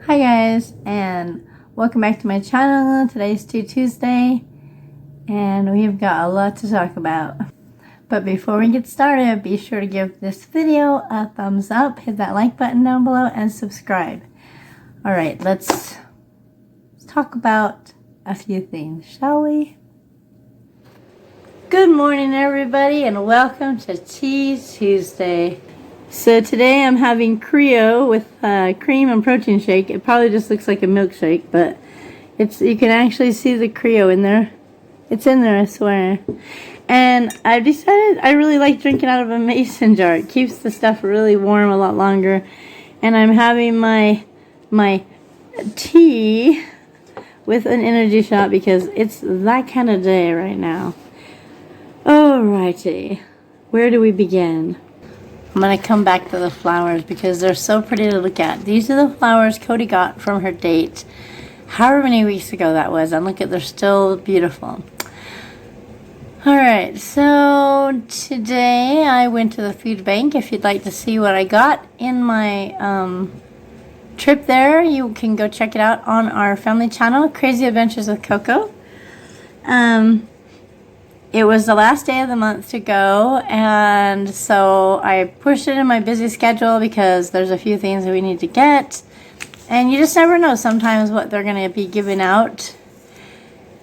Hi guys, and welcome back to my channel. Today's Tuesday, and we've got a lot to talk about. But before we get started, be sure to give this video a thumbs up, hit that like button down below, and subscribe. Alright, let's talk about a few things, shall we? Good morning everybody, and welcome to Tuesday. So today I'm having Creo with cream and protein shake. It probably just looks like a milkshake, but you can actually see the Creo in there. It's in there, I swear. And I've decided I really like drinking out of a mason jar. It keeps the stuff really warm a lot longer. And I'm having my tea with an energy shot because it's that kind of day right now. Alrighty, where do we begin? I'm going to come back to the flowers because they're so pretty to look at. These are the flowers Cody got from her date, however many weeks ago that was. And look at, they're still beautiful. Alright, so today I went to the food bank. If you'd like to see what I got in my trip there, you can go check it out on our family channel, Crazy Adventures with CoCo. It was the last day of the month to go, and so I pushed it in my busy schedule because there's a few things that we need to get, and you just never know sometimes what they're going to be giving out.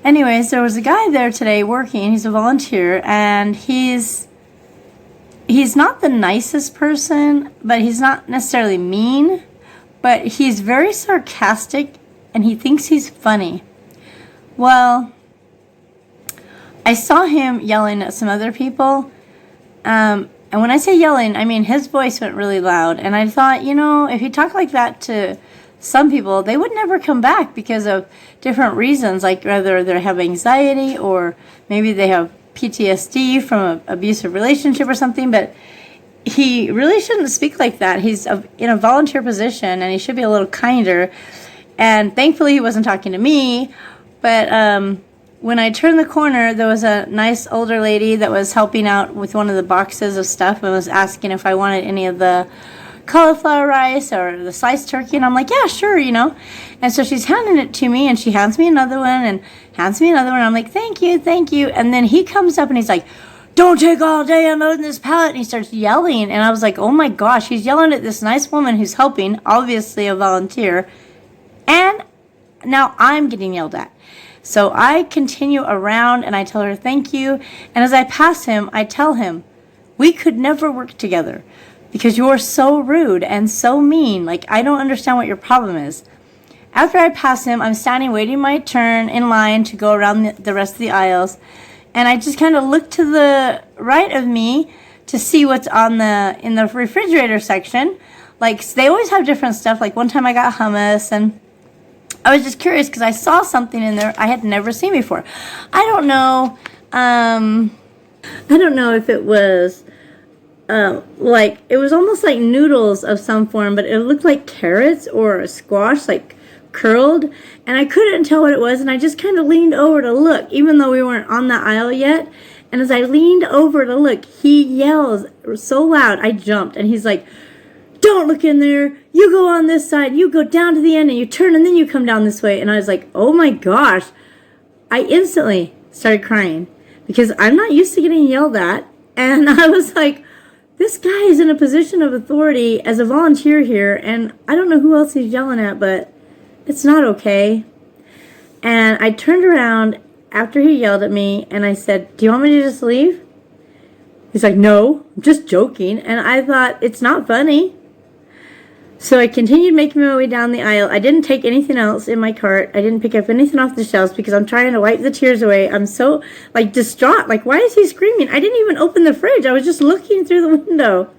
Anyways, there was a guy there today working. He's a volunteer, and he's not the nicest person, but he's not necessarily mean, but he's very sarcastic, and he thinks he's funny. Well, I saw him yelling at some other people, and when I say yelling, I mean his voice went really loud, and I thought, you know, if he talked like that to some people, they would never come back because of different reasons, like whether they have anxiety or maybe they have PTSD from an abusive relationship or something, but he really shouldn't speak like that. He's in a volunteer position, and he should be a little kinder, and thankfully he wasn't talking to me, but when I turned the corner, there was a nice older lady that was helping out with one of the boxes of stuff and was asking if I wanted any of the cauliflower rice or the sliced turkey, and I'm like, yeah, sure, you know. And so she's handing it to me, and she hands me another one and hands me another one. I'm like, thank you, thank you. And then he comes up and he's like, don't take all day unloading this pallet, and he starts yelling. And I was like, oh my gosh, he's yelling at this nice woman who's helping, obviously a volunteer, and now I'm getting yelled at. So I continue around and I tell her thank you, and as I pass him, I tell him, we could never work together because you're so rude and so mean. Like, I don't understand what your problem is. After I pass him, I'm standing waiting my turn in line to go around the rest of the aisles, and I just kind of look to the right of me to see what's in the refrigerator section. Like, they always have different stuff. Like, one time I got hummus, and I was just curious because I saw something in there I had never seen before. I don't know if it was like, it was almost like noodles of some form, but it looked like carrots or a squash, like curled, and I couldn't tell what it was, and I just kind of leaned over to look, even though we weren't on the aisle yet. And as I leaned over to look, he yells so loud, I jumped, and he's like, don't look in there, you go on this side, you go down to the end and you turn and then you come down this way. And I was like, oh my gosh. I instantly started crying because I'm not used to getting yelled at. And I was like, this guy is in a position of authority as a volunteer here, and I don't know who else he's yelling at, but it's not okay. And I turned around after he yelled at me and I said, do you want me to just leave? He's like, no, I'm just joking. And I thought, it's not funny. So I continued making my way down the aisle. I didn't take anything else in my cart. I didn't pick up anything off the shelves because I'm trying to wipe the tears away. I'm so, like, distraught. Like, why is he screaming? I didn't even open the fridge. I was just looking through the window.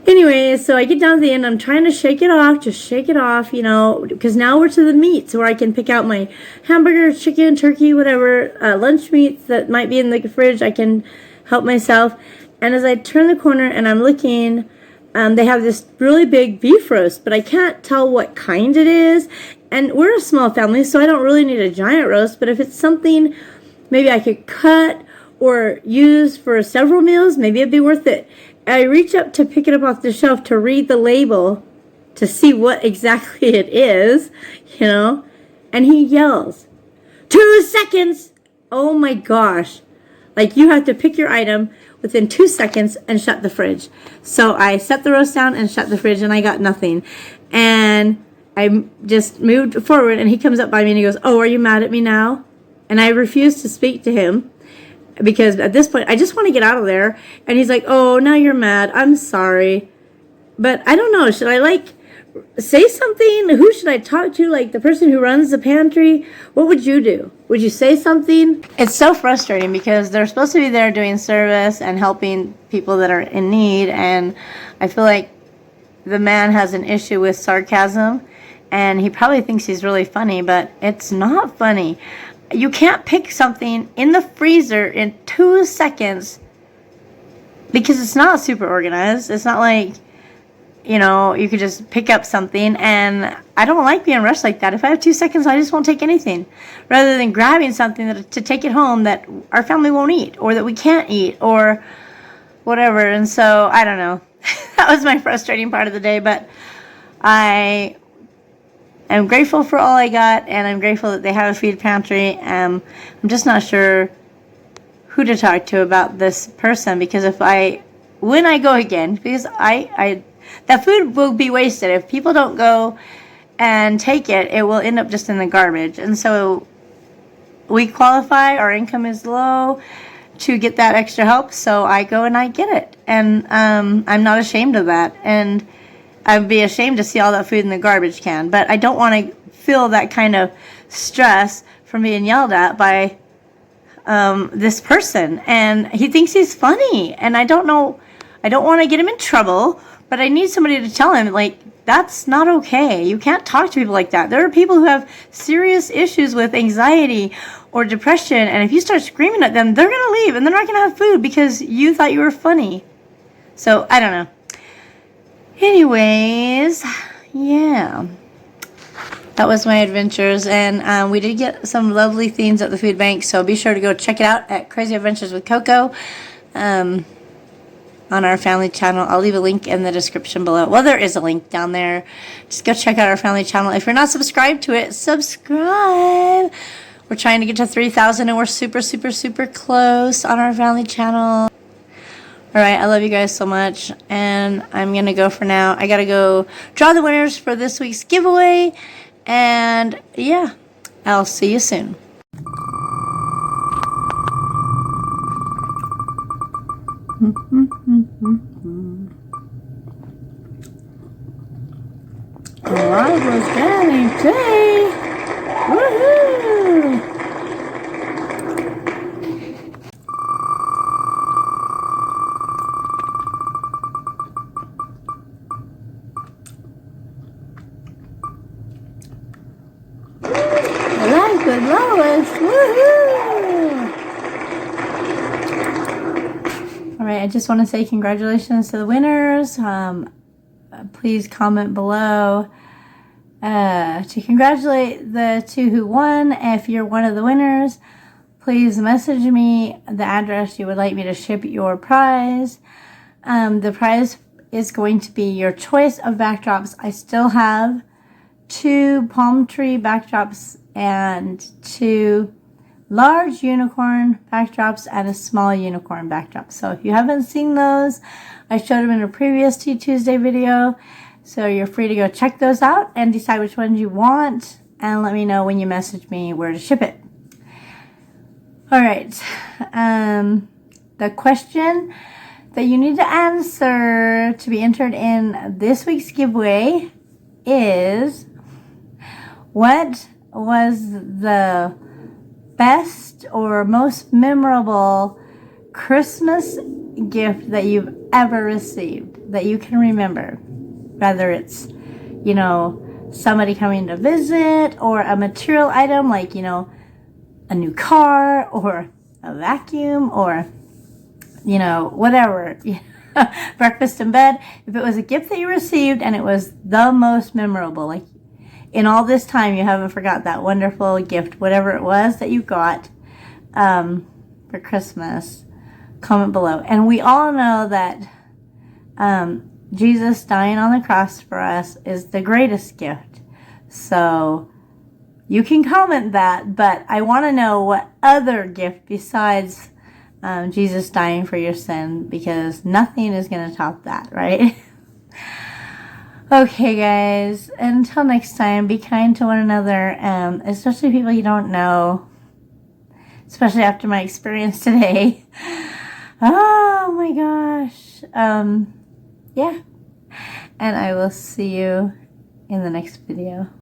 Anyway, so I get down to the end. I'm trying to shake it off. Just shake it off, you know, because now we're to the meats where I can pick out my hamburger, chicken, turkey, whatever, lunch meats that might be in the fridge. I can help myself. And as I turn the corner and I'm looking, they have this really big beef roast, but I can't tell what kind it is. And we're a small family, so I don't really need a giant roast. But if it's something maybe I could cut or use for several meals, maybe it'd be worth it. I reach up to pick it up off the shelf to read the label, to see what exactly it is, you know, and he yells, 2 seconds! Oh my gosh. Like, you have to pick your item within 2 seconds and shut the fridge. So I set the roast down and shut the fridge, and I got nothing. And I just moved forward, and he comes up by me and he goes, oh, are you mad at me now? And I refused to speak to him because at this point, I just want to get out of there. And he's like, oh, now you're mad. I'm sorry. But I don't know. Should I, like, say something? Who should I talk to? Like, the person who runs the pantry? What would you do? Would you say something? It's so frustrating because they're supposed to be there doing service and helping people that are in need. And I feel like the man has an issue with sarcasm. And he probably thinks he's really funny, but it's not funny. You can't pick something in the freezer in 2 seconds because it's not super organized. It's not like, you know, you could just pick up something, and I don't like being rushed like that. If I have 2 seconds, I just won't take anything. Rather than grabbing something to take it home that our family won't eat, or that we can't eat, or whatever. And so, I don't know. That was my frustrating part of the day, but I am grateful for all I got, and I'm grateful that they have a food pantry. I'm just not sure who to talk to about this person, because when I go again, because that food will be wasted. If people don't go and take it, it will end up just in the garbage. And so we qualify, our income is low to get that extra help, so I go and I get it. And I'm not ashamed of that. And I'd be ashamed to see all that food in the garbage can. But I don't want to feel that kind of stress from being yelled at by this person. And he thinks he's funny. And I don't know, I don't want to get him in trouble, but I need somebody to tell him, like, that's not okay. You can't talk to people like that. There are people who have serious issues with anxiety or depression, and if you start screaming at them, they're going to leave, and they're not going to have food because you thought you were funny. So, I don't know. Anyways, yeah. That was my adventures, and we did get some lovely things at the food bank, so be sure to go check it out at Crazy Adventures with CoCo. On our family channel. I'll leave a link in the description below. Well, there is a link down there. Just go check out our family channel. If you're not subscribed to it, subscribe. We're trying to get to 3,000, and we're super, super, super close on our family channel. All right, I love you guys so much, and I'm going to go for now. I got to go draw the winners for this week's giveaway, and yeah, I'll see you soon. Live was getting tea. Woohoo! Live with Lois. Woohoo! All right, I just want to say congratulations to the winners. Please comment below to congratulate the 2 who won. If you're one of the winners, please message me the address you would like me to ship your prize. The prize is going to be your choice of backdrops. I still have 2 palm tree backdrops and 2 large unicorn backdrops and a small unicorn backdrop. So if you haven't seen those, I showed them in a previous Tea Tuesday video. So you're free to go check those out and decide which ones you want, and let me know when you message me where to ship it. All right. The question that you need to answer to be entered in this week's giveaway is, what was the best or most memorable Christmas gift that you've ever received that you can remember? Whether it's, you know, somebody coming to visit, or a material item like, you know, a new car or a vacuum, or, you know, whatever. Breakfast in bed. If it was a gift that you received and it was the most memorable, like in all this time you haven't forgot that wonderful gift, whatever it was that you got for Christmas, comment below. And we all know that Jesus dying on the cross for us is the greatest gift. So you can comment that, but I want to know what other gift besides Jesus dying for your sin, because nothing is going to top that, right? Okay, guys, until next time, be kind to one another, especially people you don't know, especially after my experience today. Oh my gosh. Yeah. And I will see you in the next video.